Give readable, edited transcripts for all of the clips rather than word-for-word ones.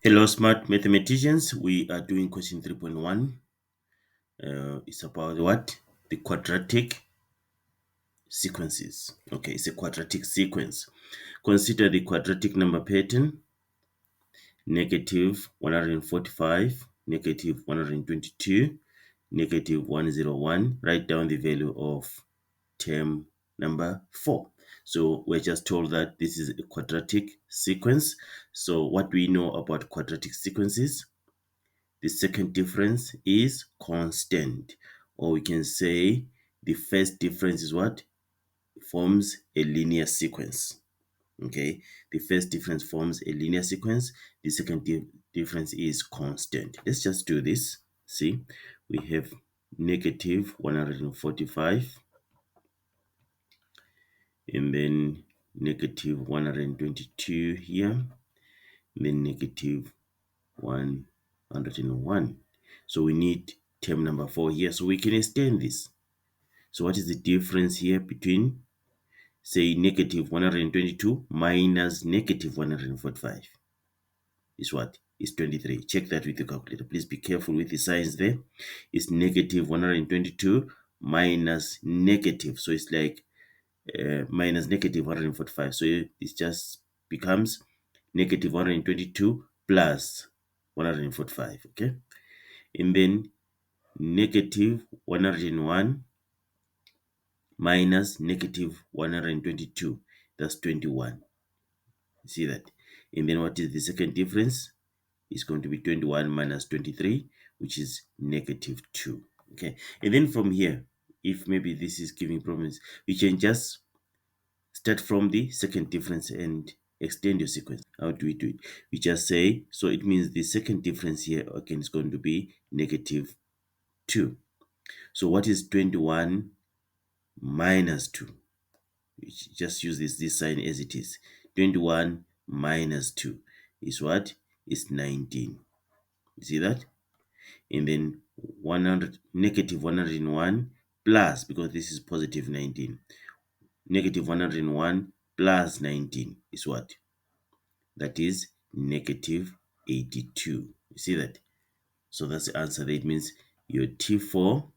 Hello, smart mathematicians. We are doing question 3.1. It's about what? The quadratic sequences. Okay, it's a quadratic sequence. Consider the quadratic number pattern: negative 145, negative 122, negative 101. Write down the value of term number 4. So we're just told that this is a quadratic sequence. So what do we know about quadratic sequences? The second difference is constant, or we can say the first difference is what? Forms a linear sequence. Okay, the first difference forms a linear sequence. The second difference is constant. Let's just do this. See, we have negative 145 and then negative 122 here, and then negative 101. So we need term number 4 here, so we can extend this. So what is the difference here between, say, negative 122 minus negative 145? Is what? Is 23. Check that with your calculator. Please be careful with the signs there. It's negative 122 minus negative. So it's like minus negative 145. So it just becomes negative 122 plus 145. Okay. And then negative 101 minus negative 122. That's 21. You see that? And then what is the second difference? It's going to be 21 minus 23, which is negative 2. Okay. And then from here, if maybe this is giving problems, we can just start from the second difference and extend your sequence. How do we do it? We just say, so it means the second difference here, again, is going to be negative 2. So what is 21 minus 2? We just use this sign as it is. 21 minus 2 is what? Is 19. You see that? And then 100, negative 101 plus, because this is positive 19, negative 101 plus 19 is what? That is negative 82. You see that? So that's the answer. That means your T4,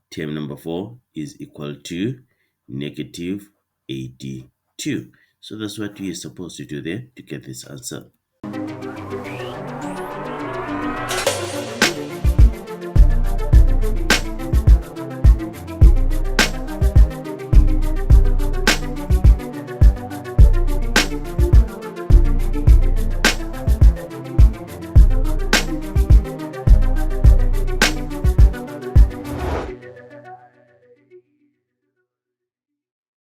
term number 4, is equal to negative 82. So that's what we are supposed to do there to get this answer.